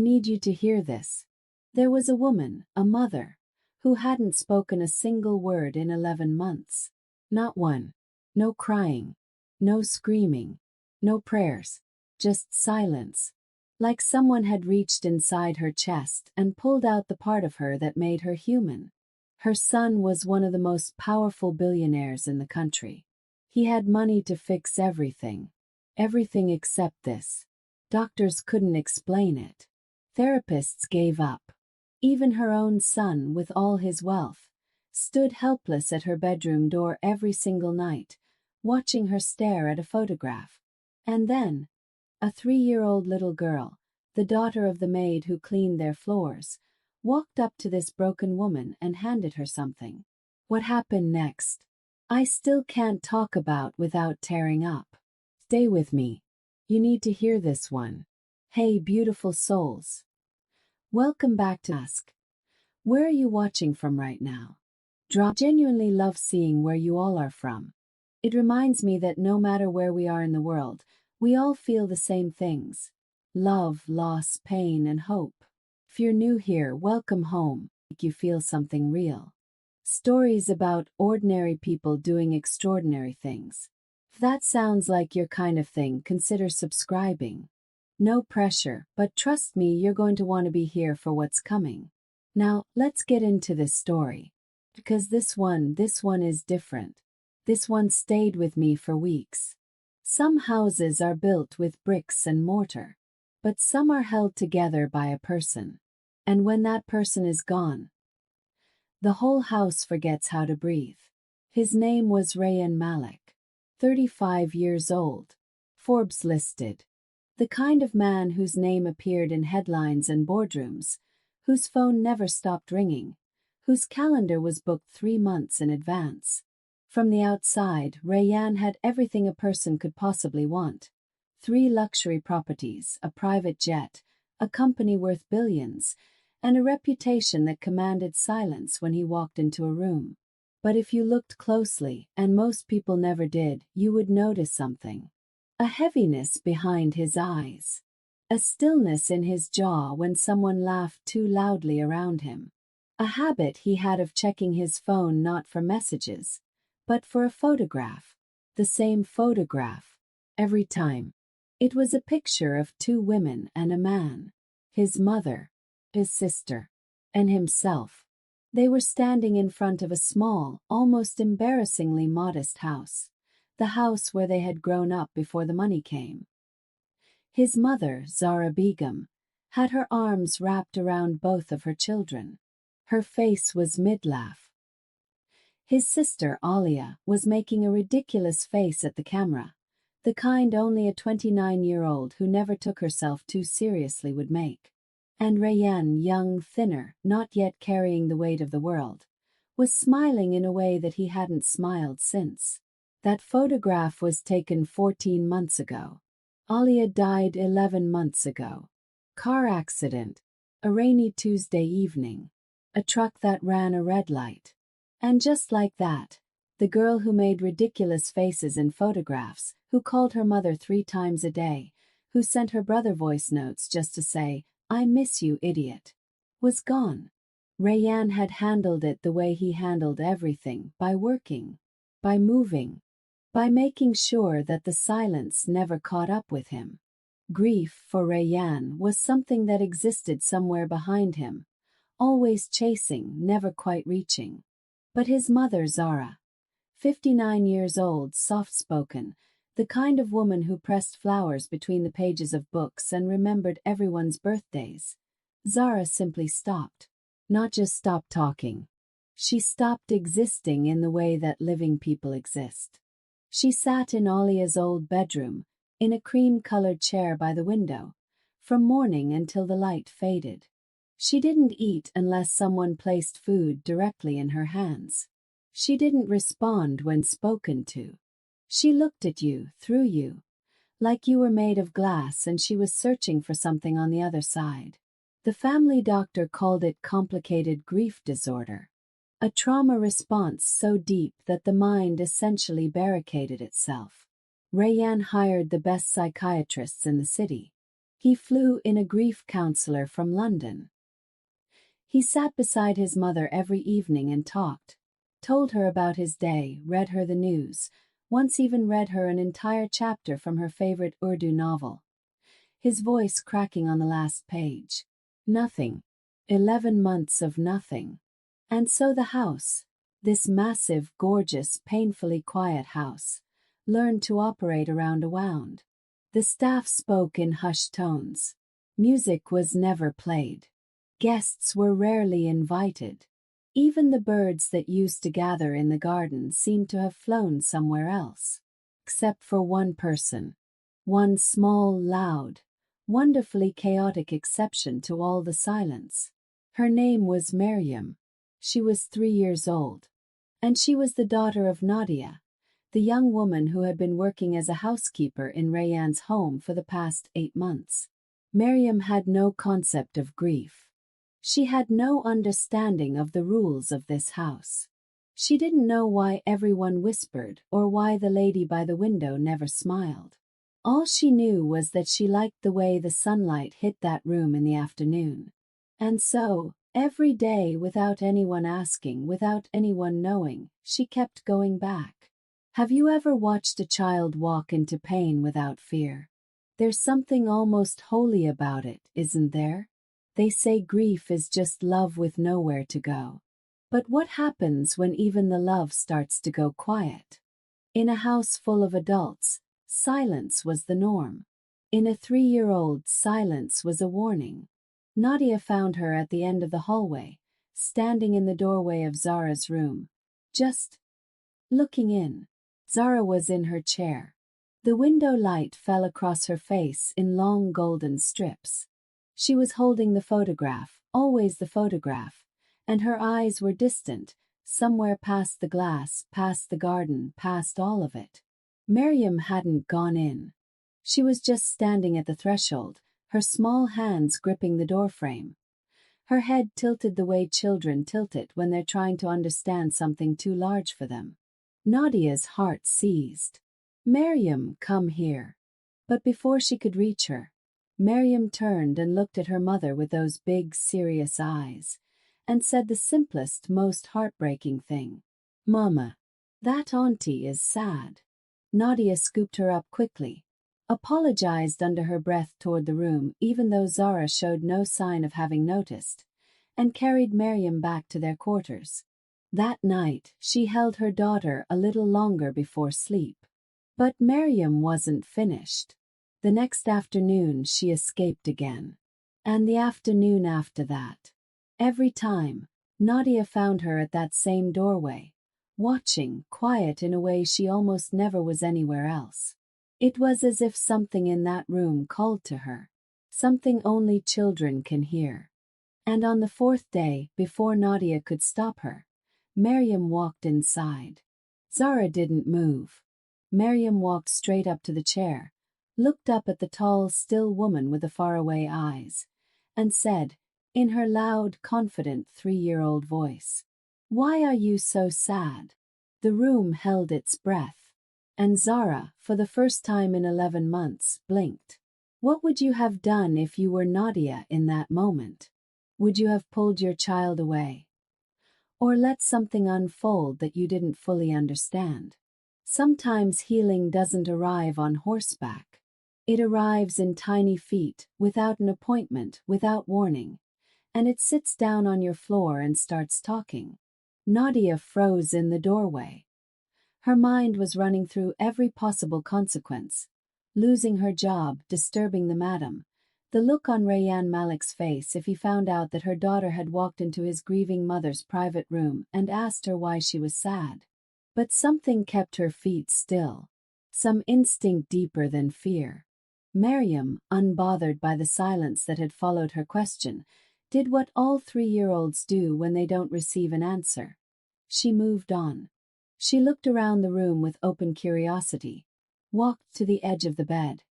I need you to hear this. There was a woman, a mother, who hadn't spoken a single word in 11 months. Not one. No crying. No screaming. No prayers. Just silence. Like someone had reached inside her chest and pulled out the part of her that made her human. Her son was one of the most powerful billionaires in the country. He had money to fix everything. Everything except this. Doctors couldn't explain it. Therapists gave up. Even her own son, with all his wealth, stood helpless at her bedroom door every single night, watching her stare at a photograph. And then, a 3-year-old little girl, the daughter of the maid who cleaned their floors, walked up to this broken woman and handed her something. What happened next? I still can't talk about without tearing up. Stay with me. You need to hear this one. Hey, beautiful souls. Welcome back to Ask. Where are you watching from right now? Genuinely love seeing where you all are from. It reminds me that no matter where we are in the world, we all feel the same things. Love, loss, pain, and hope. If you're new here, welcome home. Make you feel something real. Stories about ordinary people doing extraordinary things. If that sounds like your kind of thing, consider subscribing. No pressure, but trust me, you're going to want to be here for what's coming. Now, let's get into this story. Because this one is different. This one stayed with me for weeks. Some houses are built with bricks and mortar, but some are held together by a person. And when that person is gone, the whole house forgets how to breathe. His name was Rayyan Malik, 35 years old. Forbes listed. The kind of man whose name appeared in headlines and boardrooms, whose phone never stopped ringing, whose calendar was booked 3 months in advance. From the outside, Rayyan had everything a person could possibly want. 3 luxury properties, a private jet, a company worth billions, and a reputation that commanded silence when he walked into a room. But if you looked closely, and most people never did, you would notice something. A heaviness behind his eyes. A stillness in his jaw when someone laughed too loudly around him. A habit he had of checking his phone not for messages, but for a photograph. The same photograph. Every time. It was a picture of 2 women and a man. His mother, his sister, and himself. They were standing in front of a small, almost embarrassingly modest house. The house where they had grown up before the money came. His mother, Zara Begum, had her arms wrapped around both of her children. Her face was mid-laugh. His sister, Alia, was making a ridiculous face at the camera, the kind only a 29-year-old who never took herself too seriously would make. And Rayyan, young, thinner, not yet carrying the weight of the world, was smiling in a way that he hadn't smiled since. That photograph was taken 14 months ago. Alia died 11 months ago. Car accident. A rainy Tuesday evening. A truck that ran a red light. And just like that, the girl who made ridiculous faces in photographs, who called her mother 3 times a day, who sent her brother voice notes just to say, "I miss you, idiot," was gone. Rayyan had handled it the way he handled everything, by working, by moving, by making sure that the silence never caught up with him. Grief, for Rayyan, was something that existed somewhere behind him, always chasing, never quite reaching. But his mother, Zara, 59 years old, soft-spoken, the kind of woman who pressed flowers between the pages of books and remembered everyone's birthdays, Zara simply stopped. Not just stopped talking. She stopped existing in the way that living people exist. She sat in Alia's old bedroom, in a cream-colored chair by the window, from morning until the light faded. She didn't eat unless someone placed food directly in her hands. She didn't respond when spoken to. She looked at you, through you, like you were made of glass and she was searching for something on the other side. The family doctor called it complicated grief disorder, a trauma response so deep that the mind essentially barricaded itself. Rayyan hired the best psychiatrists in the city. He flew in a grief counselor from London. He sat beside his mother every evening and talked, told her about his day, read her the news, once even read her an entire chapter from her favorite Urdu novel. His voice cracking on the last page. Nothing. 11 months of nothing. And so the house, this massive, gorgeous, painfully quiet house, learned to operate around a wound. The staff spoke in hushed tones. Music was never played. Guests were rarely invited. Even the birds that used to gather in the garden seemed to have flown somewhere else. Except for one person. One small, loud, wonderfully chaotic exception to all the silence. Her name was Maryam. She was 3 years old. And she was the daughter of Nadia, the young woman who had been working as a housekeeper in Rayyan's home for the past 8 months. Maryam had no concept of grief. She had no understanding of the rules of this house. She didn't know why everyone whispered or why the lady by the window never smiled. All she knew was that she liked the way the sunlight hit that room in the afternoon. And so, every day, without anyone asking, without anyone knowing, she kept going back. Have you ever watched a child walk into pain without fear? There's something almost holy about it, isn't there? They say grief is just love with nowhere to go. But what happens when even the love starts to go quiet? In a house full of adults, silence was the norm. In a 3-year-old, silence was a warning. Nadia found her at the end of the hallway, standing in the doorway of Zara's room, just looking in. Zara was in her chair. The window light fell across her face in long golden strips. She was holding the photograph, always the photograph, and her eyes were distant, somewhere past the glass, past the garden, past all of it. Maryam hadn't gone in. She was just standing at the threshold, her small hands gripping the doorframe. Her head tilted the way children tilt it when they're trying to understand something too large for them. Nadia's heart seized. Maryam, come here. But before she could reach her, Maryam turned and looked at her mother with those big, serious eyes, and said the simplest, most heartbreaking thing. Mama, that auntie is sad. Nadia scooped her up quickly, apologized under her breath toward the room even though Zara showed no sign of having noticed, and carried Maryam back to their quarters. That night, she held her daughter a little longer before sleep. But Maryam wasn't finished. The next afternoon she escaped again. And the afternoon after that. Every time, Nadia found her at that same doorway, watching, quiet in a way she almost never was anywhere else. It was as if something in that room called to her, something only children can hear. And on the 4th day, before Nadia could stop her, Maryam walked inside. Zara didn't move. Maryam walked straight up to the chair, looked up at the tall, still woman with the faraway eyes, and said, in her loud, confident 3-year-old voice, "Why are you so sad?" The room held its breath. And Zara, for the first time in 11 months, blinked. What would you have done if you were Nadia in that moment? Would you have pulled your child away? Or let something unfold that you didn't fully understand? Sometimes healing doesn't arrive on horseback. It arrives in tiny feet, without an appointment, without warning. And it sits down on your floor and starts talking. Nadia froze in the doorway. Her mind was running through every possible consequence. Losing her job, disturbing the madam. The look on Rayyan Malik's face if he found out that her daughter had walked into his grieving mother's private room and asked her why she was sad. But something kept her feet still. Some instinct deeper than fear. Maryam, unbothered by the silence that had followed her question, did what all 3-year-olds do when they don't receive an answer. She moved on. She looked around the room with open curiosity, walked to the edge of the bed,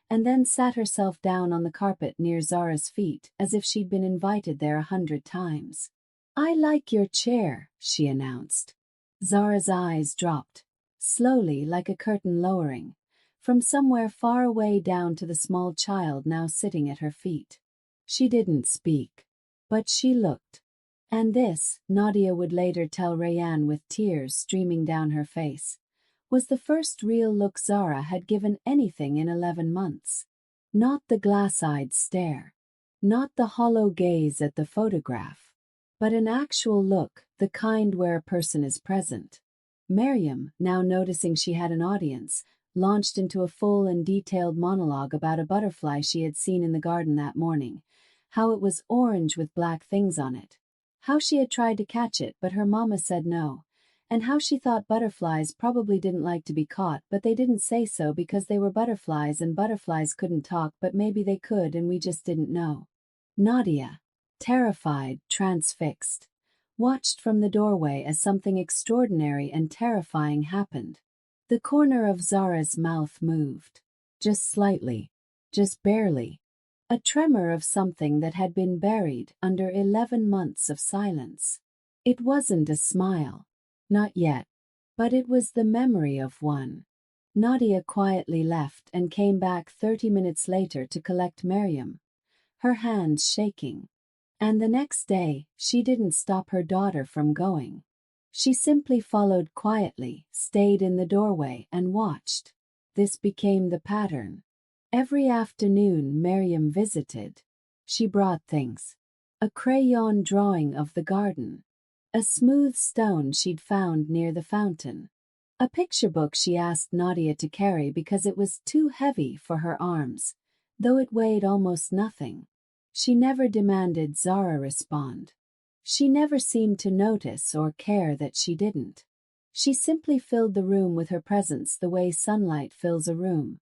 and then sat herself down on the carpet near Zara's feet as if she'd been invited there 100 times. "I like your chair," she announced. Zara's eyes dropped, slowly like a curtain lowering, from somewhere far away down to the small child now sitting at her feet. She didn't speak, but she looked. And this, Nadia would later tell Rayanne with tears streaming down her face, was the first real look Zara had given anything in 11 months. Not the glass-eyed stare, not the hollow gaze at the photograph, but an actual look, the kind where a person is present. Miriam, now noticing she had an audience, launched into a full and detailed monologue about a butterfly she had seen in the garden that morning, how it was orange with black things on it, how she had tried to catch it but her mama said no, and how she thought butterflies probably didn't like to be caught but they didn't say so because they were butterflies and butterflies couldn't talk but maybe they could and we just didn't know. Nadia, terrified, transfixed, watched from the doorway as something extraordinary and terrifying happened. The corner of Zara's mouth moved. Just slightly. Just barely. A tremor of something that had been buried under 11 months of silence. It wasn't a smile. Not yet. But it was the memory of one. Nadia quietly left and came back 30 minutes later to collect Miriam, her hands shaking. And the next day, she didn't stop her daughter from going. She simply followed quietly, stayed in the doorway and watched. This became the pattern. Every afternoon Miriam visited. She brought things. A crayon drawing of the garden. A smooth stone she'd found near the fountain. A picture book she asked Nadia to carry because it was too heavy for her arms, though it weighed almost nothing. She never demanded Zara respond. She never seemed to notice or care that she didn't. She simply filled the room with her presence the way sunlight fills a room,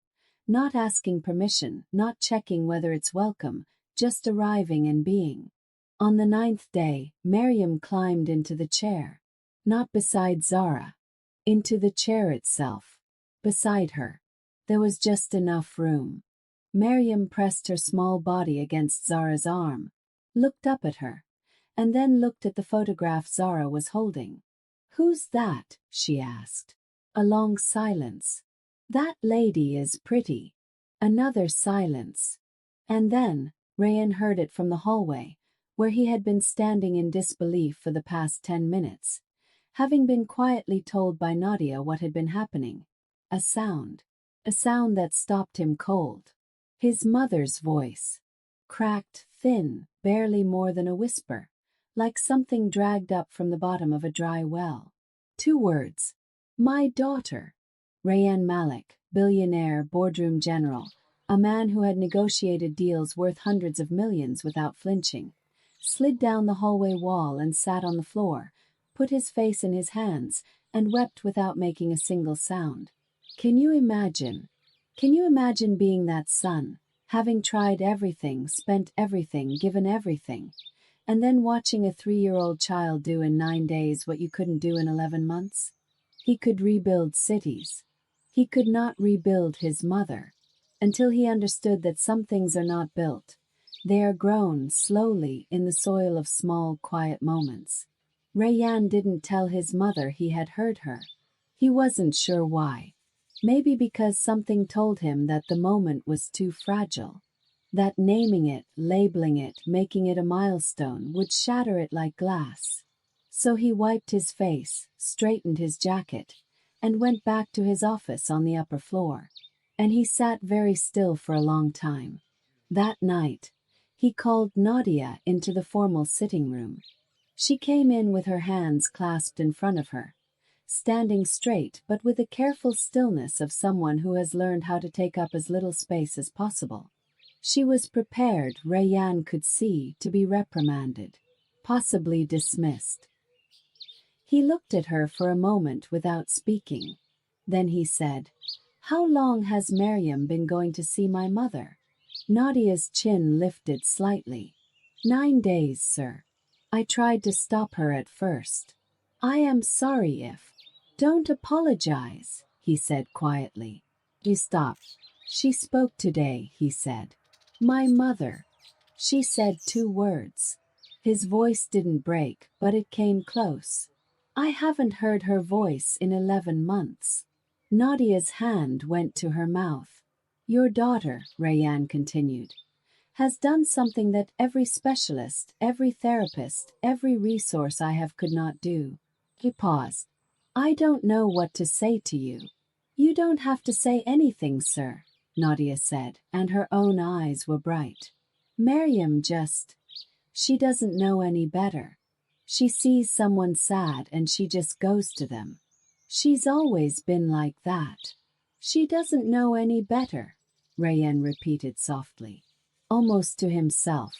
not asking permission, not checking whether it's welcome, just arriving and being. On the 9th day, Miriam climbed into the chair. Not beside Zara. Into the chair itself. Beside her. There was just enough room. Miriam pressed her small body against Zara's arm, looked up at her, and then looked at the photograph Zara was holding. "Who's that?" she asked. A long silence. "That lady is pretty." Another silence. And then, Rayan heard it from the hallway, where he had been standing in disbelief for the past 10 minutes, having been quietly told by Nadia what had been happening. A sound. A sound that stopped him cold. His mother's voice. Cracked, thin, barely more than a whisper, like something dragged up from the bottom of a dry well. 2 words. "My daughter." Rayan Malik, billionaire, boardroom general, a man who had negotiated deals worth hundreds of millions without flinching, slid down the hallway wall and sat on the floor, put his face in his hands, and wept without making a single sound. Can you imagine? Can you imagine being that son, having tried everything, spent everything, given everything, and then watching a 3-year-old child do in 9 days what you couldn't do in 11 months? He could rebuild cities. He could not rebuild his mother, until he understood that some things are not built. They are grown slowly in the soil of small, quiet moments. Rayan didn't tell his mother he had heard her. He wasn't sure why. Maybe because something told him that the moment was too fragile. That naming it, labeling it, making it a milestone would shatter it like glass. So he wiped his face, straightened his jacket, and went back to his office on the upper floor. And he sat very still for a long time. That night, he called Nadia into the formal sitting room. She came in with her hands clasped in front of her, standing straight but with the careful stillness of someone who has learned how to take up as little space as possible. She was prepared, Rayan could see, to be reprimanded, possibly dismissed. He looked at her for a moment without speaking. Then he said, "How long has Miriam been going to see my mother?" Nadia's chin lifted slightly. 9 days, sir. I tried to stop her at first. I am sorry if... Don't apologize, he said quietly. He stopped. She spoke today, he said. My mother. She said 2 words. His voice didn't break, but it came close. I haven't heard her voice in 11 months. Nadia's hand went to her mouth. Your daughter, Rayanne continued, has done something that every specialist, every therapist, every resource I have could not do. He paused. I don't know what to say to you. You don't have to say anything, sir, Nadia said, and her own eyes were bright. Miriam she doesn't know any better. She sees someone sad and she just goes to them. She's always been like that. She doesn't know any better, Rayanne repeated softly, almost to himself,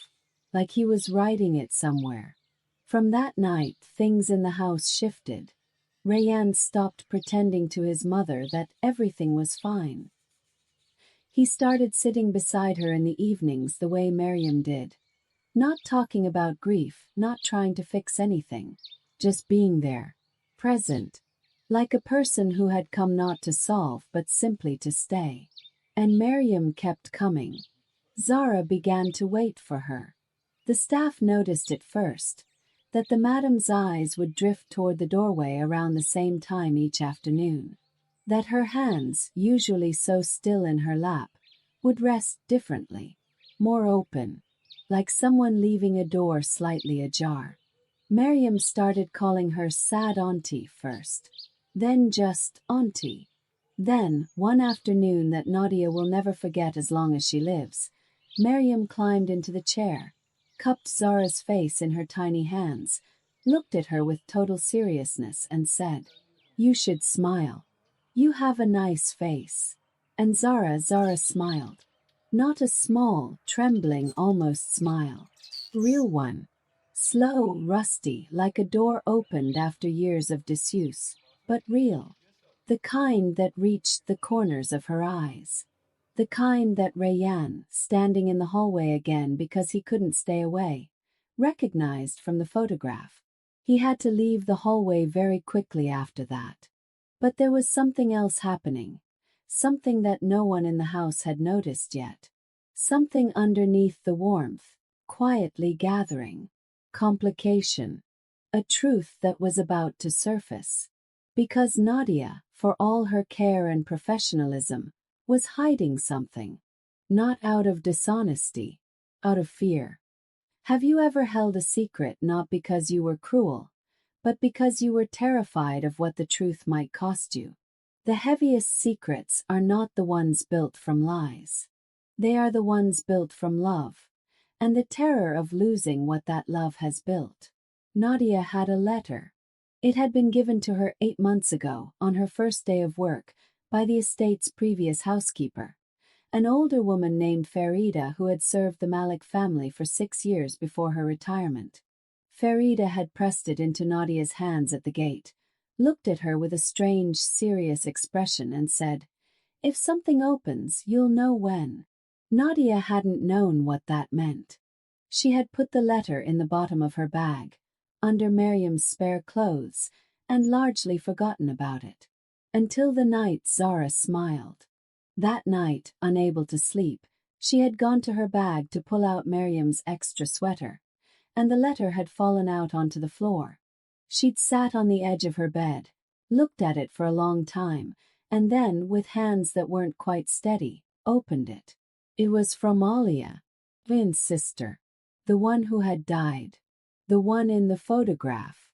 like he was writing it somewhere. From that night, things in the house shifted. Rayanne stopped pretending to his mother that everything was fine. He started sitting beside her in the evenings the way Miriam did. Not talking about grief, not trying to fix anything, just being there, present, like a person who had come not to solve but simply to stay. And Miriam kept coming. Zara began to wait for her. The staff noticed it first, that the madam's eyes would drift toward the doorway around the same time each afternoon, that her hands, usually so still in her lap, would rest differently, more open, like someone leaving a door slightly ajar. Miriam started calling her sad auntie first, then just auntie. Then, one afternoon that Nadia will never forget as long as she lives, Miriam climbed into the chair, cupped Zara's face in her tiny hands, looked at her with total seriousness and said, You should smile. You have a nice face. And Zara smiled. Not a small, trembling, almost smile. Real one. Slow, rusty, like a door opened after years of disuse, but real. The kind that reached the corners of her eyes. The kind that Rayanne, standing in the hallway again because he couldn't stay away, recognized from the photograph. He had to leave the hallway very quickly after that. But there was something else happening, something that no one in the house had noticed yet. Something underneath the warmth, quietly gathering. Complication. A truth that was about to surface. Because Nadia, for all her care and professionalism, was hiding something. Not out of dishonesty, out of fear. Have you ever held a secret not because you were cruel, but because you were terrified of what the truth might cost you? The heaviest secrets are not the ones built from lies. They are the ones built from love, and the terror of losing what that love has built. Nadia had a letter. It had been given to her 8 months ago, on her first day of work, by the estate's previous housekeeper, an older woman named Farida who had served the Malik family for 6 years before her retirement. Farida had pressed it into Nadia's hands at the gate, looked at her with a strange, serious expression and said, If something opens, you'll know when. Nadia hadn't known what that meant. She had put the letter in the bottom of her bag, under Miriam's spare clothes, and largely forgotten about it. Until the night Zara smiled. That night, unable to sleep, she had gone to her bag to pull out Miriam's extra sweater, and the letter had fallen out onto the floor. She'd sat on the edge of her bed, looked at it for a long time, and then, with hands that weren't quite steady, opened it. It was from Alia, Vin's sister, the one who had died, the one in the photograph.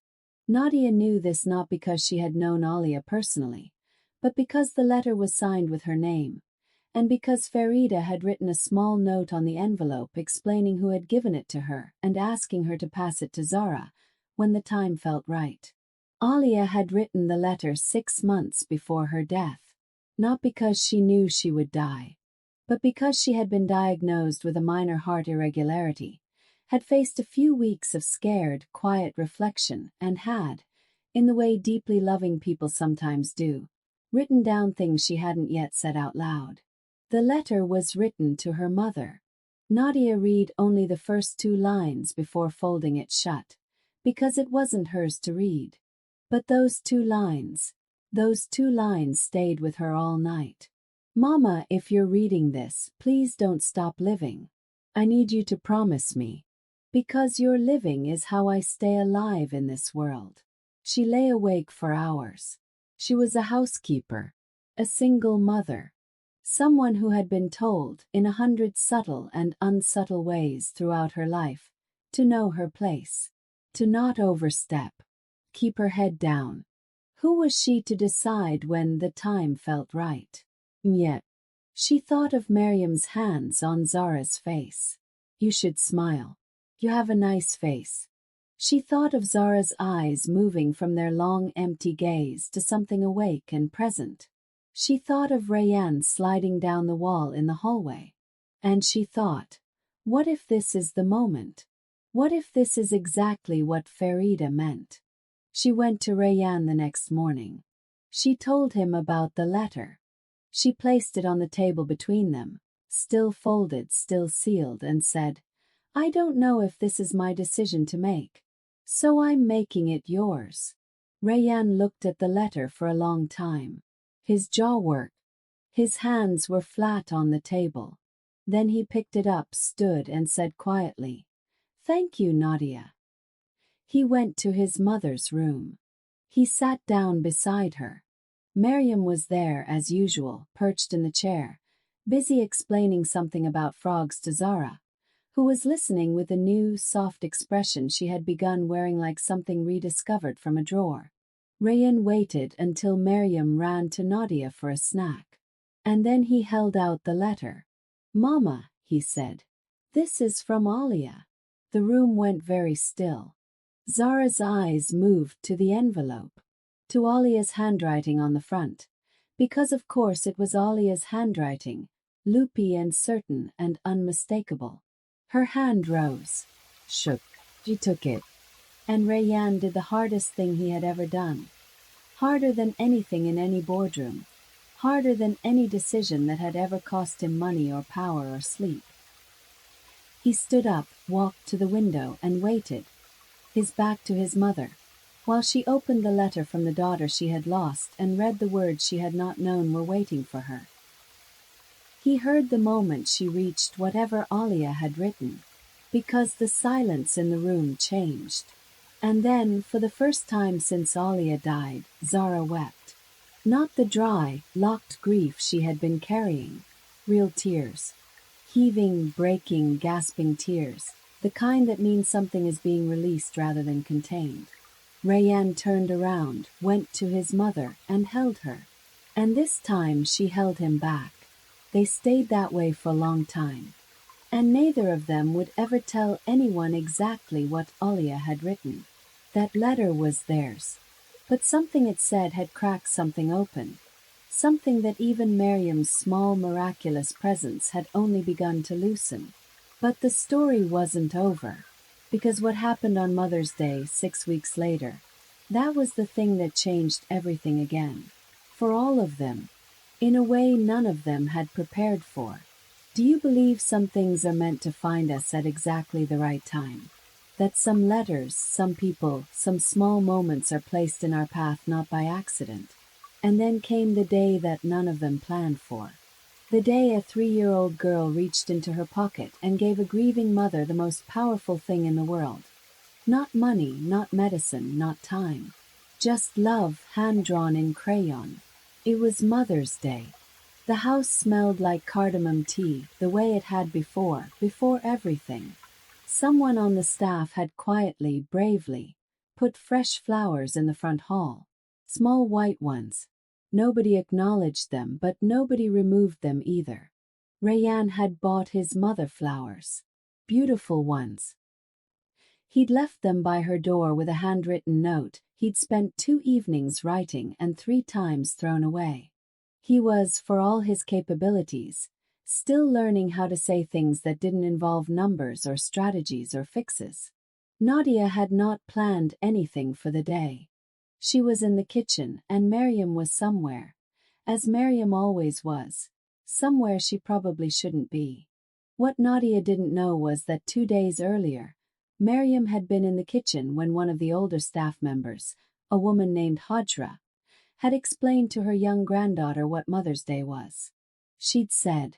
Nadia knew this not because she had known Alia personally, but because the letter was signed with her name, and because Farida had written a small note on the envelope explaining who had given it to her and asking her to pass it to Zara when the time felt right. Alia had written the letter 6 months before her death, not because she knew she would die, but because she had been diagnosed with a minor heart irregularity, had faced a few weeks of scared, quiet reflection, and had, in the way deeply loving people sometimes do, written down things she hadn't yet said out loud. The letter was written to her mother. Nadia read only the first 2 lines before folding it shut, because it wasn't hers to read. But those 2 lines stayed with her all night. Mama, if you're reading this, please don't stop living. I need you to promise me. Because your living is how I stay alive in this world. She lay awake for hours. She was a housekeeper, A single mother. Someone who had been told, in 100 subtle and unsubtle ways throughout her life, to know her place, to not overstep, keep her head down. Who was she to decide when the time felt right? Yet, she thought of Miriam's hands on Zara's face. You should smile. You have a nice face. She thought of Zara's eyes moving from their long empty gaze to something awake and present. She thought of Rayanne sliding down the wall in the hallway. And she thought, what if this is the moment? What if this is exactly what Farida meant? She went to Rayanne the next morning. She told him about the letter. She placed it on the table between them, still folded, still sealed, and said, I don't know if this is my decision to make, so I'm making it yours. Rayanne looked at the letter for a long time. His jaw worked. His hands were flat on the table. Then he picked it up, stood, and said quietly, Thank you, Nadia. He went to his mother's room. He sat down beside her. Miriam was there as usual, perched in the chair, busy explaining something about frogs to Zara, who was listening with a new, soft expression she had begun wearing like something rediscovered from a drawer. Rayan waited until Miriam ran to Nadia for a snack. And then he held out the letter. Mama, he said, this is from Alia. The room went very still. Zara's eyes moved to the envelope, to Alia's handwriting on the front, because of course it was Alia's handwriting, loopy and certain and unmistakable. Her hand rose, shook. She took it. And Rayan did the hardest thing he had ever done. Harder than anything in any boardroom. Harder than any decision that had ever cost him money or power or sleep. He stood up, walked to the window, and waited, his back to his mother, while she opened the letter from the daughter she had lost and read the words she had not known were waiting for her. He heard the moment she reached whatever Alia had written, because the silence in the room changed. And then, for the first time since Alia died, Zara wept. Not the dry, locked grief she had been carrying. Real tears. Heaving, breaking, gasping tears. The kind that means something is being released rather than contained. Rayan turned around, went to his mother, and held her. And this time she held him back. They stayed that way for a long time. And neither of them would ever tell anyone exactly what Alia had written. That letter was theirs. But something it said had cracked something open. Something that even Miriam's small, miraculous presence had only begun to loosen. But the story wasn't over. Because what happened on Mother's Day 6 weeks later, that was the thing that changed everything again. For all of them. In a way none of them had prepared for. Do you believe some things are meant to find us at exactly the right time? That some letters, some people, some small moments are placed in our path not by accident? And then came the day that none of them planned for. The day a 3-year-old girl reached into her pocket and gave a grieving mother the most powerful thing in the world. Not money, not medicine, not time. Just love, hand-drawn in crayon. It was Mother's Day. The house smelled like cardamom tea, the way it had before everything. Someone on the staff had quietly, bravely, put fresh flowers in the front hall. Small white ones. Nobody acknowledged them, but nobody removed them either. Rayan had bought his mother flowers. Beautiful ones. He'd left them by her door with a handwritten note he'd spent 2 evenings writing and 3 times thrown away. He was, for all his capabilities, still learning how to say things that didn't involve numbers or strategies or fixes. Nadia had not planned anything for the day. She was in the kitchen and Miriam was somewhere, as Miriam always was, somewhere she probably shouldn't be. What Nadia didn't know was that 2 days earlier, Miriam had been in the kitchen when one of the older staff members, a woman named Hajra, had explained to her young granddaughter what Mother's Day was. She'd said,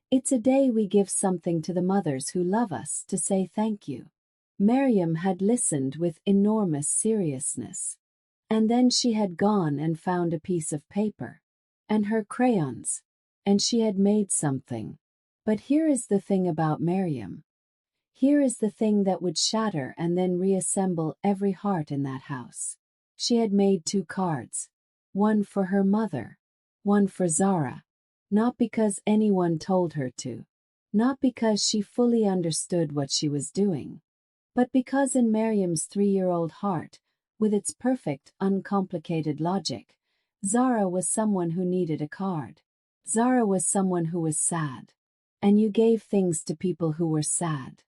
"It's a day we give something to the mothers who love us to say thank you." Miriam had listened with enormous seriousness. And then she had gone and found a piece of paper. and her crayons, and she had made something. But here is the thing about Miriam. Here is the thing that would shatter and then reassemble every heart in that house. She had made 2 cards. One for her mother, one for Zara. Not because anyone told her to. Not because she fully understood what she was doing. But because in Miriam's 3-year-old heart, with its perfect, uncomplicated logic, Zara was someone who needed a card. Zara was someone who was sad. And you gave things to people who were sad.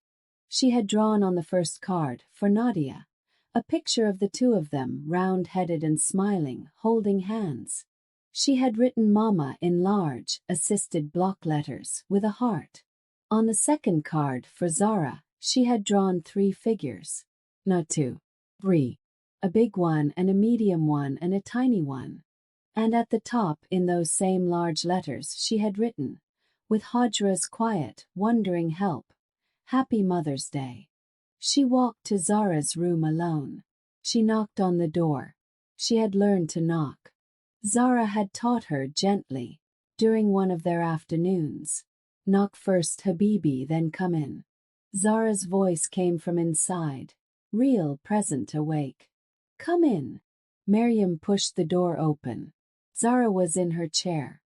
She had drawn on the first card, for Nadia, a picture of the 2 of them, round-headed and smiling, holding hands. She had written Mama in large, assisted block letters, with a heart. On the second card, for Zara, she had drawn 3 figures. Not 2. 3. A big one and a medium one and a tiny one. And at the top, in those same large letters, she had written, with Hajra's quiet, wondering help, Happy Mother's Day. She walked to Zara's room alone. She knocked on the door. She had learned to knock. Zara had taught her gently, during one of their afternoons. Knock first, Habibi, then come in. Zara's voice came from inside, real, present, awake. Come in. Miriam pushed the door open. Zara was in her chair.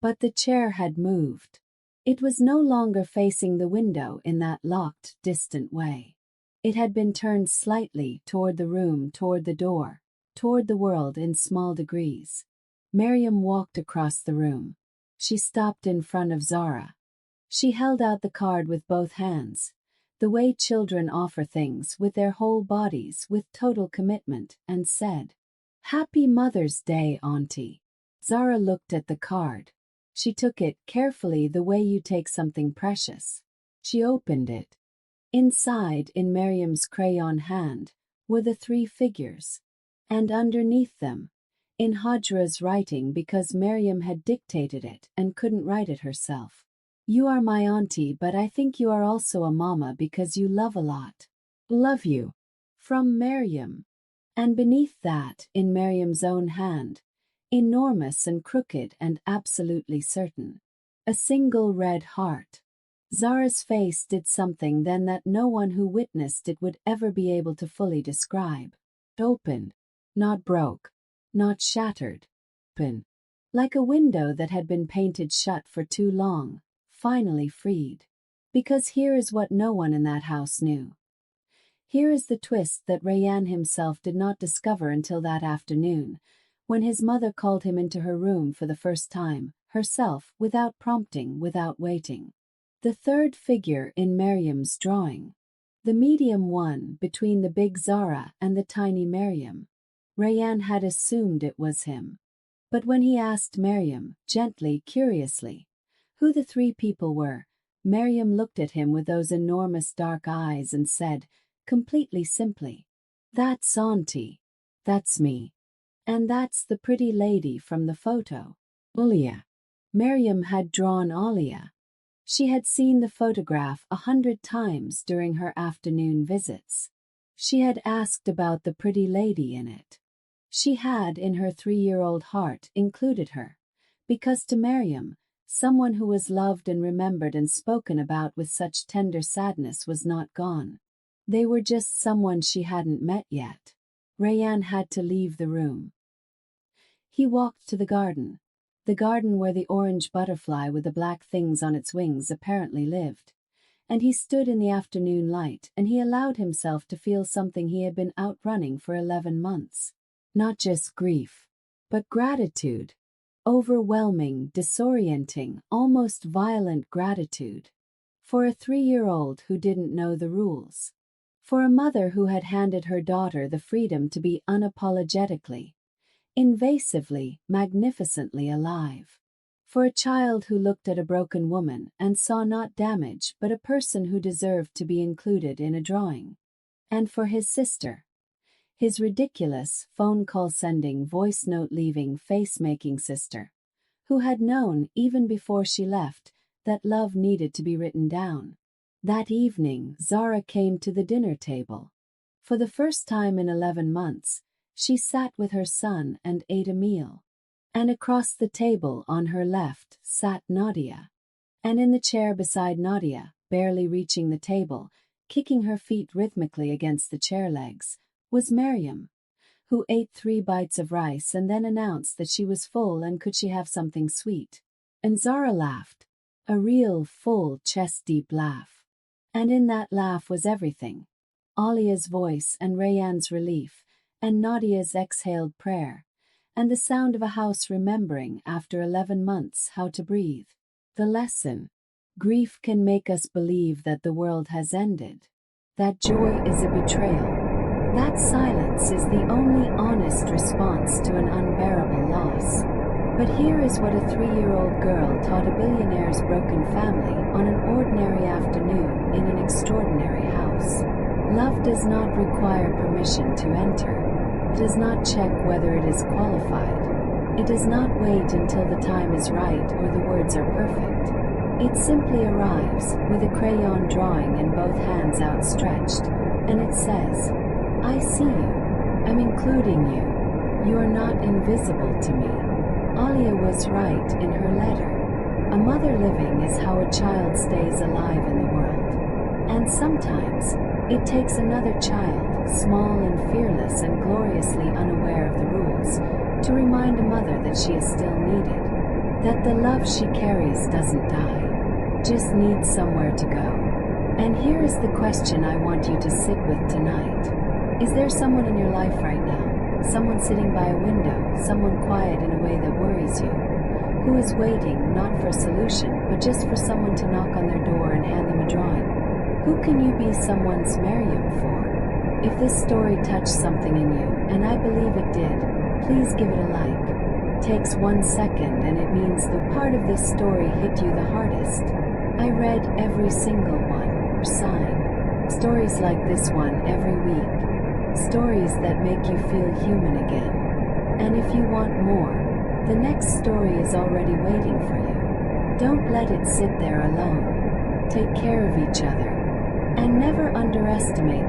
But the chair had moved. It was no longer facing the window in that locked, distant way. It had been turned slightly toward the room, toward the door, toward the world in small degrees. Miriam walked across the room. She stopped in front of Zara. She held out the card with both hands, the way children offer things, with their whole bodies, with total commitment, and said, Happy Mother's Day, Auntie. Zara looked at the card. She took it carefully, the way you take something precious. She opened it. Inside, in Miriam's crayon hand, were the 3 figures. And underneath them, in Hajra's writing, because Miriam had dictated it and couldn't write it herself. You are my auntie, but I think you are also a mama because you love a lot. Love you. From Miriam. And beneath that, in Miriam's own hand, enormous and crooked and absolutely certain, a single red heart. Zara's face did something then that no one who witnessed it would ever be able to fully describe. Opened. Not broke. Not shattered. Open. Like a window that had been painted shut for too long, finally freed. Because here is what no one in that house knew. Here is the twist that Rayyan himself did not discover until that afternoon, when his mother called him into her room for the first time, herself, without prompting, without waiting. The 3rd figure in Miriam's drawing. The medium one between the big Zara and the tiny Miriam. Rayyan had assumed it was him. But when he asked Miriam, gently, curiously, who the 3 people were, Miriam looked at him with those enormous dark eyes and said, completely simply, That's Auntie. That's me. And that's the pretty lady from the photo. Alia. Miriam had drawn Alia. She had seen the photograph 100 times during her afternoon visits. She had asked about the pretty lady in it. She had, in her 3-year-old heart, included her, because to Miriam, someone who was loved and remembered and spoken about with such tender sadness was not gone. They were just someone she hadn't met yet. Rayyan had to leave the room. He walked to the garden where the orange butterfly with the black things on its wings apparently lived. And he stood in the afternoon light, and he allowed himself to feel something he had been outrunning for 11 months. Not just grief, but gratitude. Overwhelming, disorienting, almost violent gratitude. For a 3-year-old who didn't know the rules. For a mother who had handed her daughter the freedom to be unapologetically, invasively, magnificently alive. For a child who looked at a broken woman and saw not damage but a person who deserved to be included in a drawing. And for his sister. His ridiculous, phone call sending, voice note leaving, face making sister, who had known, even before she left, that love needed to be written down. That evening, Zara came to the dinner table. For the first time in 11 months, she sat with her son and ate a meal. And across the table on her left sat Nadia. And in the chair beside Nadia, barely reaching the table, kicking her feet rhythmically against the chair legs, was Miriam, who ate 3 bites of rice and then announced that she was full and could she have something sweet. And Zara laughed, a real, full, chest-deep laugh. And in that laugh was everything: Alia's voice and Rayanne's relief, and Nadia's exhaled prayer, and the sound of a house remembering after 11 months how to breathe. The lesson: grief can make us believe that the world has ended, that joy is a betrayal, that silence is the only honest response to an unbearable loss. But here is what a 3-year-old girl taught a billionaire's broken family on an ordinary afternoon in an extraordinary house. Love does not require permission to enter. It does not check whether it is qualified. It does not wait until the time is right or the words are perfect. It simply arrives, with a crayon drawing in both hands outstretched, and it says, "I see you. I'm including you. You are not invisible to me." Alia was right in her letter. A mother living is how a child stays alive in the world. And sometimes, it takes another child, small and fearless and gloriously unaware of the rules, to remind a mother that she is still needed, that the love she carries doesn't die, just needs somewhere to go. And here is the question I want you to sit with tonight. Is there someone in your life right now, someone sitting by a window, someone quiet in a way that worries you, who is waiting not for a solution but just for someone to knock on their door and hand them a drawing? Who can you be someone's Miriam for? If this story touched something in you, and I believe it did, please give it a like. Takes 1 second and it means the part of this story hit you the hardest. I read every single one. Sign. Stories like this one every week. Stories that make you feel human again. And if you want more, the next story is already waiting for you. Don't let it sit there alone. Take care of each other. And never underestimate the